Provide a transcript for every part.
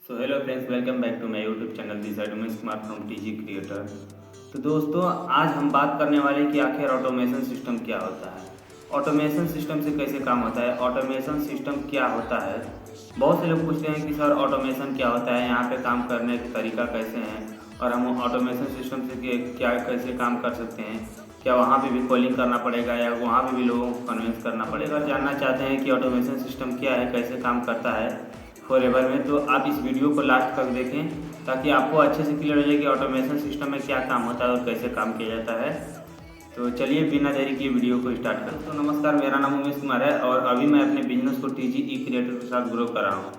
So hello friends, welcome back to my YouTube channel this side Umesh Kumar from TG creator. तो दोस्तों, आज हम बात करने वाले हैं कि आखिर ऑटोमेशन सिस्टम क्या होता है, ऑटोमेशन सिस्टम से कैसे काम होता है, ऑटोमेशन सिस्टम क्या होता है। बहुत से लोग पूछते हैं कि सर ऑटोमेशन क्या होता है, यहाँ पे काम करने का तरीका कैसे है और हम ऑटोमेशन सिस्टम से क्या कैसे काम कर सकते हैं, क्या वहाँ पे भी कॉलिंग करना पड़ेगा या वहाँ पे भी लोगों को कन्विंस करना पड़ेगा। अगर जानना चाहते हैं कि ऑटोमेशन सिस्टम क्या है, कैसे काम करता है फॉरएवर में, तो आप इस वीडियो को लास्ट तक देखें ताकि आपको अच्छे से क्लियर हो जाए कि ऑटोमेशन सिस्टम में क्या काम होता है और कैसे काम किया जाता है। तो चलिए बिना देरी किए वीडियो को स्टार्ट करते हैं। तो नमस्कार, मेरा नाम उमेश कुमार है और अभी मैं अपने बिजनेस को टीजी क्रिएटर के साथ ग्रो कर रहा हूँ।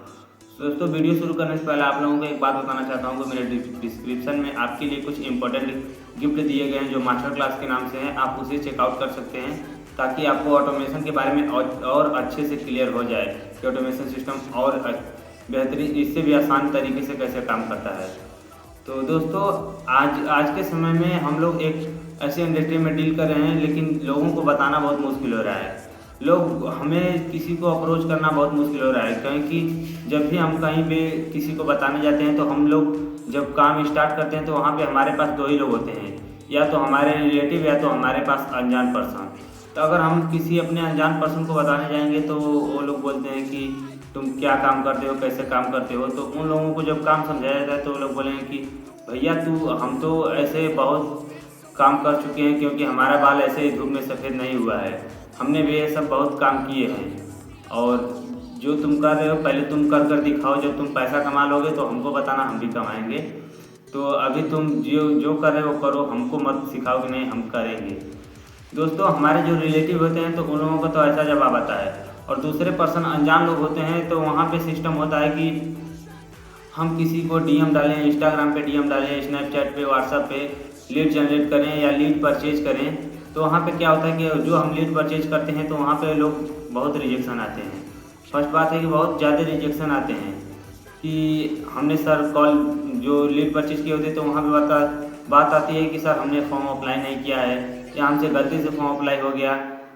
दोस्तों, वीडियो शुरू करने से पहले आप लोगों को एक बात बताना चाहता हूँ कि मेरे डिस्क्रिप्शन में आपके लिए कुछ इंपॉर्टेंट गिफ्ट दिए गए हैं जो मास्टर क्लास के नाम से हैं। आप उसे चेकआउट कर सकते हैं ताकि आपको ऑटोमेशन के बारे में और अच्छे से क्लियर हो जाए कि ऑटोमेशन सिस्टम और बेहतरीन, इससे भी आसान तरीके से कैसे काम करता है। तो दोस्तों, आज के समय में हम लोग एक ऐसी इंडस्ट्री में डील कर रहे हैं, लेकिन लोगों को बताना बहुत मुश्किल हो रहा है। हमें किसी को अप्रोच करना बहुत मुश्किल हो रहा है, क्योंकि जब भी हम कहीं पे किसी को बताने जाते हैं तो हम लोग जब काम स्टार्ट करते हैं तो वहाँ पे हमारे पास दो ही लोग होते हैं, या तो हमारे रिलेटिव या तो हमारे पास अनजान पर्सन। तो अगर हम किसी अपने अनजान पर्सन को बताने जाएंगे तो वो लोग बोलते हैं कि तुम क्या काम करते हो, कैसे काम करते हो। तो उन लोगों को जब काम समझाया जाता है तो वो लोग बोलेंगे कि भैया हम तो ऐसे बहुत काम कर चुके हैं, क्योंकि हमारा बाल ऐसे ही धूप में सफ़ेद नहीं हुआ है, हमने भी ये सब बहुत काम किए हैं। और जो तुम कर रहे हो पहले तुम कर कर दिखाओ, जब तुम पैसा कमा लोगे तो हमको बताना, हम भी कमाएंगे। तो अभी तुम जो जो कर रहे हो करो, हमको मत सिखाओ कि नहीं हम करेंगे। दोस्तों, हमारे जो रिलेटिव होते हैं तो उन लोगों का तो ऐसा जवाब आता है, और दूसरे पर्सन अनजान लोग होते हैं तो वहाँ पे सिस्टम होता है कि हम किसी को डीएम डालें, इंस्टाग्राम पे डीएम डालें, स्नैपचैट पे, व्हाट्सएप पे लीड जनरेट करें या लीड परचेज करें। तो वहाँ पे क्या होता है कि जो हम लीड परचेज करते हैं तो वहाँ पे लोग बहुत रिजेक्शन आते हैं। फर्स्ट बात है कि बहुत ज़्यादा रिजेक्शन आते हैं कि हमने सर कॉल जो लीड परचेज किए होते तो वहाँ पे बात आती है कि सर हमने फॉर्म अप्लाई नहीं किया है, या हमसे गलती से फॉर्म अप्लाई हो गया,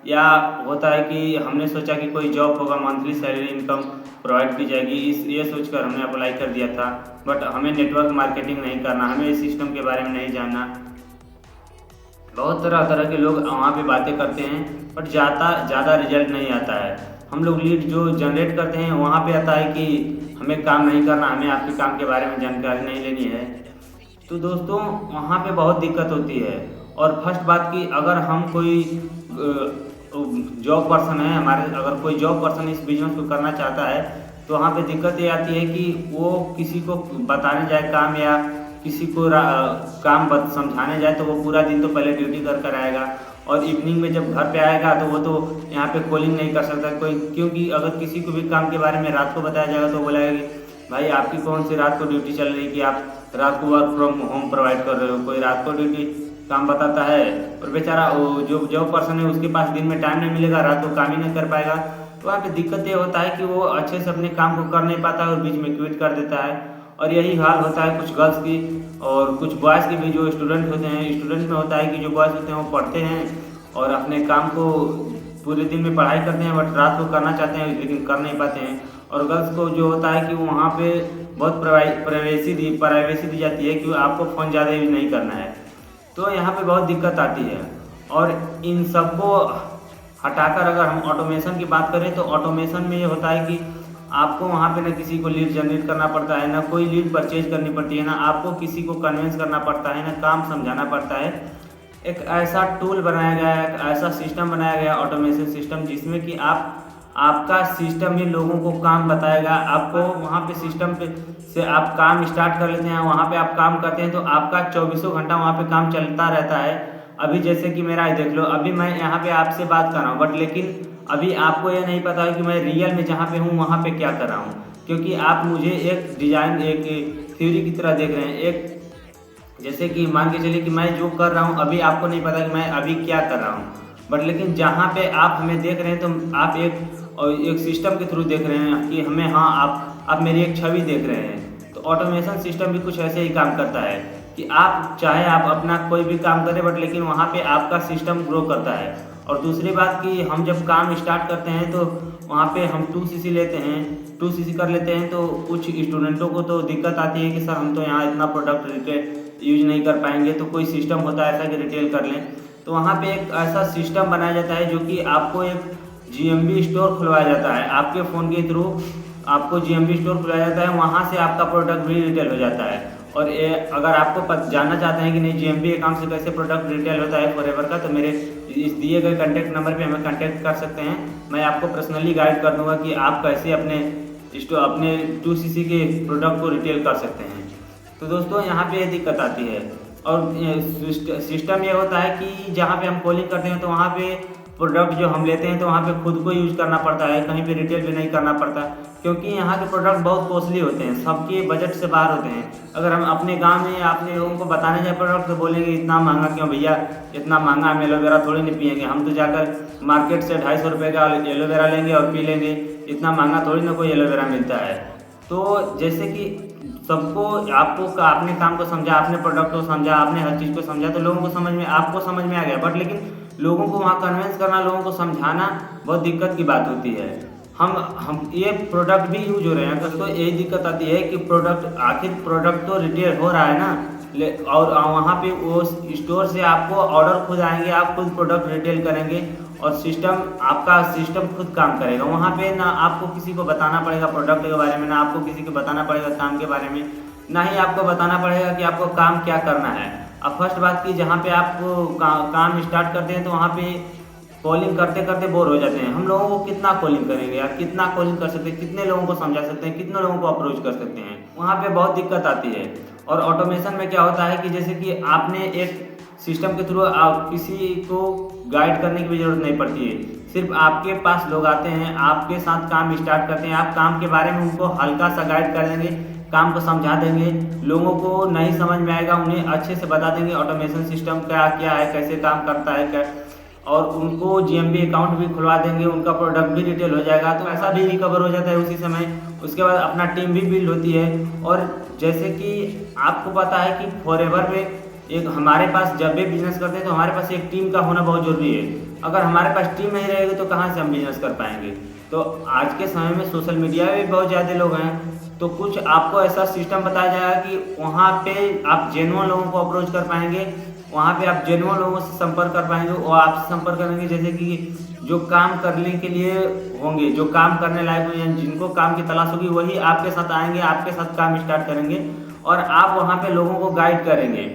या होता है कि हमने सोचा कि कोई जॉब होगा, मंथली सैलरी इनकम प्रोवाइड की जाएगी, ये सोचकर हमने अप्लाई कर दिया था, बट हमें नेटवर्क मार्केटिंग नहीं करना, हमें इस सिस्टम के बारे में नहीं जानना। बहुत तरह तरह के लोग वहाँ पे बातें करते हैं, बट ज़्यादा रिजल्ट नहीं आता है। हम लोग लीड जो जनरेट करते हैं वहाँ पे आता है कि हमें काम नहीं करना, हमें आपके काम के बारे में जानकारी नहीं लेनी है। तो दोस्तों, वहाँ पे बहुत दिक्कत होती है। और फर्स्ट बात की, अगर हम कोई जॉब पर्सन है हमारे, अगर कोई जॉब पर्सन इस बिजनेस को करना चाहता है तो वहाँ पे दिक्कत ये आती है कि वो किसी को बताने जाए काम, या किसी को काम समझाने जाए तो वो पूरा दिन तो पहले ड्यूटी कर कर आएगा, और इवनिंग में जब घर पे आएगा तो वो तो यहाँ पे कॉलिंग नहीं कर सकता कोई, क्योंकि अगर किसी को भी काम के बारे में रात को बताया जाएगा तो बोलेगा कि भाई आपकी कौन सी रात को ड्यूटी चल रही है कि आप रात को वर्क फ्रॉम होम प्रोवाइड कर रहे हो। कोई रात को ड्यूटी काम बताता है और बेचारा वो जो जॉब पर्सन है उसके पास दिन में टाइम नहीं मिलेगा, रात को काम ही नहीं कर पाएगा। तो वहाँ पे दिक्कत ये होता है कि वो अच्छे से अपने काम को कर नहीं पाता है और बीच में क्विट कर देता है। और यही हाल होता है कुछ गर्ल्स की और कुछ बॉयज़ की भी। जो स्टूडेंट होते हैं, स्टूडेंट में होता है कि जो बॉयज़ होते हैं वो पढ़ते हैं और अपने काम को पूरे दिन में पढ़ाई करते हैं, बट रात को करना चाहते हैं लेकिन कर नहीं पाते हैं। और गर्ल्स को जो होता है कि वहाँ पे बहुत प्राइवेसी दी जाती है कि आपको फ़ोन ज़्यादा यूज नहीं करना है। तो यहाँ पे बहुत दिक्कत आती है। और इन सबको हटाकर अगर हम ऑटोमेशन की बात करें तो ऑटोमेशन में ये होता है कि आपको वहाँ पे ना किसी को लीड जनरेट करना पड़ता है, ना कोई लीड परचेज करनी पड़ती है, ना आपको किसी को कन्विंस करना पड़ता है, ना काम समझाना पड़ता है। एक ऐसा टूल बनाया गया है, एक ऐसा सिस्टम बनाया गया ऑटोमेशन सिस्टम, जिसमें कि आपका सिस्टम ही लोगों को काम बताएगा। आपको वहाँ पे सिस्टम पे से आप काम स्टार्ट कर लेते हैं, वहाँ पे आप काम करते हैं तो आपका 24 घंटा वहाँ पे काम चलता रहता है। अभी जैसे कि मेरा देख लो, अभी मैं यहाँ पे आपसे बात कर रहा हूँ, बट लेकिन अभी आपको ये नहीं पता है कि मैं रियल में जहाँ पे हूँ वहाँ पे क्या कर रहा हूँ, क्योंकि आप मुझे एक डिज़ाइन, एक थ्योरी की तरह देख रहे हैं। एक जैसे कि मान के चलिए कि मैं जो कर रहा हूँ अभी आपको नहीं पता कि मैं अभी क्या कर रहा हूँ, बट लेकिन जहाँ पे आप हमें देख रहे हैं तो आप एक सिस्टम के थ्रू देख रहे हैं कि हमें, हाँ, आप मेरी एक छवि देख रहे हैं। तो ऑटोमेशन सिस्टम भी कुछ ऐसे ही काम करता है कि आप चाहे आप अपना कोई भी काम करें, बट लेकिन वहाँ पे आपका सिस्टम ग्रो करता है। और दूसरी बात कि हम जब काम स्टार्ट करते हैं तो वहाँ पे हम 2cc लेते हैं, 2cc कर लेते हैं, तो कुछ स्टूडेंटों को तो दिक्कत आती है कि सर हम तो यहाँ इतना प्रोडक्ट रिटेल यूज नहीं कर पाएंगे, तो कोई सिस्टम होता है ऐसा कि रिटेल कर लें। तो वहाँ पे एक ऐसा सिस्टम बनाया जाता है जो कि आपको एक GMB स्टोर खुलवाया जाता है, आपके फ़ोन के थ्रू आपको GMB स्टोर खुलवाया जाता है, वहाँ से आपका प्रोडक्ट भी रिटेल हो जाता है। और अगर आपको जानना चाहते हैं कि नहीं GMB अकाउंट से कैसे प्रोडक्ट रिटेल होता है फॉरएवर का, तो मेरे इस दिए गए कॉन्टैक्ट नंबर पे हमें कॉन्टैक्ट कर सकते हैं। मैं आपको पर्सनली गाइड कर दूंगा कि आप कैसे अपने 2cc के प्रोडक्ट को रिटेल कर सकते हैं। तो दोस्तों यहाँ पे ये दिक्कत आती है। और सिस्टम ये होता है कि जहाँ पे हम कॉलिंग करते हैं तो वहाँ पे प्रोडक्ट जो हम लेते हैं तो वहाँ पे खुद को यूज़ करना पड़ता है, कहीं पे रिटेल भी नहीं करना पड़ता, क्योंकि यहाँ के प्रोडक्ट बहुत कॉस्टली होते हैं, सबके बजट से बाहर होते हैं। अगर हम अपने गांव में या अपने लोगों को बताने जाए प्रोडक्ट तो बोलेंगे इतना महंगा क्यों भैया, इतना महंगा हम एलोवेरा थोड़ी नहीं पियेंगे, हम तो जाकर मार्केट से 250 रुपये का एलोवेरा लेंगे और पी लेंगे, इतना महंगा थोड़ी ना कोई एलोवेरा मिलता है। तो जैसे कि सबको आपको अपने काम को समझा, अपने प्रोडक्ट को समझा, आपने हर चीज़ को समझा, तो लोगों को आपको समझ में आ गया। बट लेकिन लोगों को वहाँ कन्विंस करना, लोगों को समझाना बहुत दिक्कत की बात होती है। हम ये प्रोडक्ट भी यूज हो रहे हैं, तो यही दिक्कत आती है कि आखिर प्रोडक्ट तो रिटेल हो रहा है ना, और वहाँ पे वो स्टोर से आपको ऑर्डर खुद आएंगे, आप खुद प्रोडक्ट रिटेल करेंगे और आपका सिस्टम खुद काम करेगा। वहाँ पे ना आपको किसी को बताना पड़ेगा प्रोडक्ट के बारे में, ना आपको किसी को बताना पड़ेगा काम के बारे में, ना ही आपको बताना पड़ेगा कि आपको काम क्या करना है। अब फर्स्ट बात की जहाँ पे आप काम स्टार्ट करते हैं तो वहाँ पे कॉलिंग करते करते बोर हो जाते हैं। हम लोगों को कितना कॉलिंग करेंगे यार, कितना कॉलिंग कर सकते हैं, कितने लोगों को समझा सकते हैं, कितने लोगों को अप्रोच कर सकते हैं, वहाँ पे बहुत दिक्कत आती है। और ऑटोमेशन में क्या होता है कि जैसे कि आपने एक सिस्टम के थ्रू किसी को गाइड करने की भी जरूरत नहीं पड़ती है, सिर्फ आपके पास लोग आते हैं, आपके साथ काम स्टार्ट करते हैं, आप काम के बारे में उनको हल्का सा गाइड कर देंगे, काम को समझा देंगे, लोगों को नहीं समझ में आएगा उन्हें अच्छे से बता देंगे ऑटोमेशन सिस्टम क्या क्या है, कैसे काम करता है क्या, और उनको GMB अकाउंट भी खुलवा देंगे, उनका प्रोडक्ट भी रिटेल हो जाएगा, तो ऐसा भी रिकवर हो जाता है उसी समय। उसके बाद अपना टीम भी बिल्ड होती है। और जैसे कि आपको पता है कि फॉरएवर में एक हमारे पास जब भी बिजनेस करते हैं तो हमारे पास एक टीम का होना बहुत ज़रूरी है। अगर हमारे पास टीम नहीं रहेगी तो कहाँ से हम बिजनेस कर पाएंगे। तो आज के समय में सोशल मीडिया में भी बहुत ज़्यादा लोग हैं, तो कुछ आपको ऐसा सिस्टम बताया जाएगा कि वहाँ पे आप जेन्युइन लोगों को अप्रोच कर पाएंगे, वहाँ पे आप जेन्युइन लोगों से संपर्क कर पाएंगे, वो आपसे संपर्क करेंगे जैसे कि जो काम करने के लिए होंगे, जो काम करने लायक होंगे, जिनको काम की तलाश होगी वही आपके साथ आएंगे, आपके साथ काम स्टार्ट करेंगे और आप वहाँ पे लोगों को गाइड करेंगे।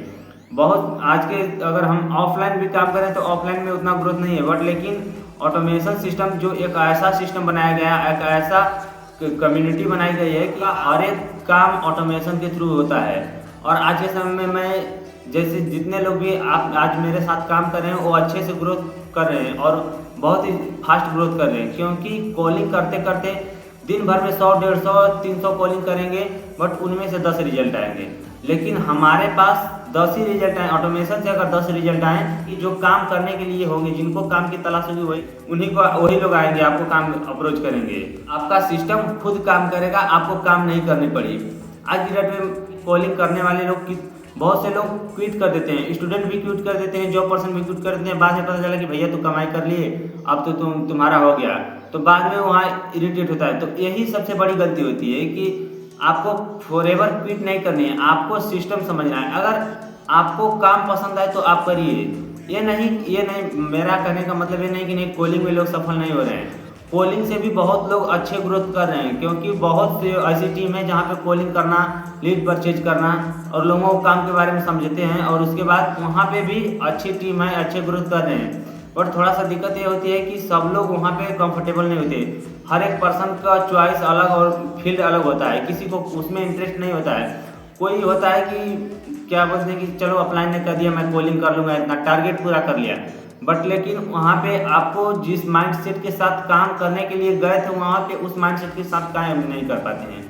बहुत आज के अगर हम ऑफलाइन भी काम करें तो ऑफलाइन में उतना ग्रोथ नहीं है, बट लेकिन ऑटोमेशन सिस्टम जो एक ऐसा सिस्टम बनाया गया है, एक ऐसा कम्युनिटी बनाई गई है कि हर एक काम ऑटोमेशन के थ्रू होता है। और आज के समय में मैं जैसे जितने लोग भी आप आज मेरे साथ काम कर रहे हैं वो अच्छे से ग्रोथ कर रहे हैं और बहुत ही फास्ट ग्रोथ कर रहे हैं, क्योंकि कॉलिंग करते करते दिन भर में 100, 150, 300 कॉलिंग करेंगे, बट उनमें से 10 रिजल्ट आएंगे। लेकिन हमारे पास 10 ही रिजल्ट आए, ऑटोमेशन से अगर 10 रिजल्ट आए कि जो काम करने के लिए होंगे, जिनको काम की तलाश होगी वही लोग आएंगे, आपको काम अप्रोच करेंगे। आपका सिस्टम खुद काम करेगा, आपको काम नहीं करनी पड़ेगी। आज की डेट में कॉलिंग करने वाले लोग बहुत से लोग क्विट कर देते हैं, स्टूडेंट भी क्विट कर देते हैं, जॉब पर्सन भी क्विट कर देते हैं। बाद में पता चला कि भैया तो कमाई कर लिए, अब तो तुम्हारा हो गया, तो बाद में वहाँ इरिटेट होता है। तो यही सबसे बड़ी गलती होती है कि आपको फॉरएवर क्विट नहीं करनी है, आपको सिस्टम समझना है। अगर आपको काम पसंद आए तो आप करिए, ये नहीं मेरा कहने का मतलब ये नहीं कि नहीं कॉलिंग में लोग सफल नहीं हो रहे हैं। कॉलिंग से भी बहुत लोग अच्छे ग्रोथ कर रहे हैं, क्योंकि बहुत से ऐसी टीम है जहाँ पे कॉलिंग करना, लीड परचेज करना और लोगों को काम के बारे में समझते हैं, और उसके बाद वहाँ पे भी अच्छी टीम है, अच्छे ग्रोथ कर रहे हैं। बट थोड़ा सा दिक्कत ये होती है कि सब लोग वहाँ पे कंफर्टेबल नहीं होते। हर एक पर्सन का चॉइस अलग और फील्ड अलग होता है, किसी को उसमें इंटरेस्ट नहीं होता है। कोई होता है कि क्या बोलते हैं कि चलो अपलाइन ने कर दिया, मैं कॉलिंग कर लूँगा, इतना टारगेट पूरा कर लिया। बट लेकिन वहाँ पे आपको जिस माइंडसेट के साथ काम करने के लिए गए थे, वहाँ पे उस माइंडसेट के साथ काम नहीं कर पाते हैं।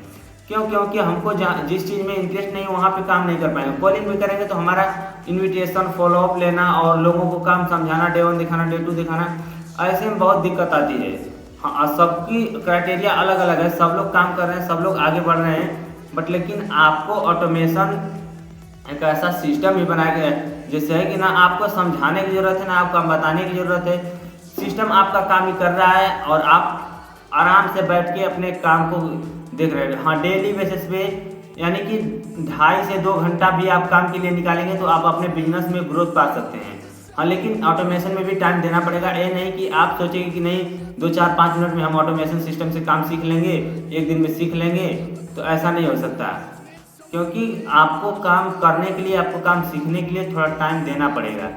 क्योंकि हमको जिस चीज़ में इंटरेस्ट नहीं वहाँ पे काम नहीं कर पाएंगे। कॉलिंग भी करेंगे तो हमारा इन्विटेशन, फॉलोअप लेना और लोगों को काम समझाना, डे 1 दिखाना, डे 2 दिखाना, ऐसे में बहुत दिक्कत आती है। हाँ, सबकी क्राइटेरिया अलग अलग है, सब लोग काम कर रहे हैं, सब लोग आगे बढ़ रहे हैं, बट लेकिन आपको ऑटोमेशन एक ऐसा सिस्टम ही बनाया गया है जिससे है कि ना आपको समझाने की ज़रूरत है, ना आपको बताने की ज़रूरत है। सिस्टम आपका काम ही कर रहा है और आप आराम से बैठ के अपने काम को देख रहे हैं। हाँ, डेली बेसिस पे यानी कि 2.5 से 2 घंटा भी आप काम के लिए निकालेंगे तो आप अपने बिजनेस में ग्रोथ पा सकते हैं। हाँ, लेकिन ऑटोमेशन में भी टाइम देना पड़ेगा। ये नहीं कि आप सोचेंगे कि नहीं 2-4-5 मिनट में हम ऑटोमेशन सिस्टम से काम सीख लेंगे, एक दिन में सीख लेंगे, तो ऐसा नहीं हो सकता। क्योंकि आपको काम करने के लिए, आपको काम सीखने के लिए थोड़ा टाइम देना पड़ेगा।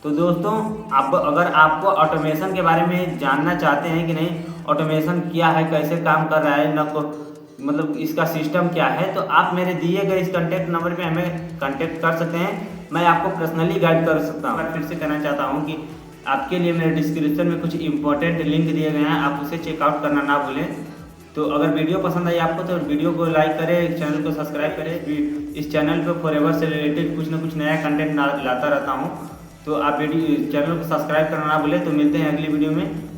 तो दोस्तों, आप अगर आपको ऑटोमेशन के बारे में जानना चाहते हैं कि नहीं ऑटोमेशन क्या है, कैसे काम कर रहा है, न को मतलब इसका सिस्टम क्या है, तो आप मेरे दिए गए इस कॉन्टैक्ट नंबर पे हमें कॉन्टैक्ट कर सकते हैं। मैं आपको पर्सनली गाइड कर सकता हूँ। मैं फिर से कहना चाहता हूँ कि आपके लिए मेरे डिस्क्रिप्शन में कुछ इंपॉर्टेंट लिंक दिए गए हैं, आप उसे चेकआउट करना ना भूलें। तो अगर वीडियो पसंद आई आपको तो वीडियो को लाइक करें, चैनल को सब्सक्राइब करें। इस चैनल पर फॉरएवर से रिलेटेड कुछ ना कुछ नया कंटेंट लाता रहता हूँ, तो आप चैनल को सब्सक्राइब करना ना भूलें। तो मिलते हैं अगली वीडियो में।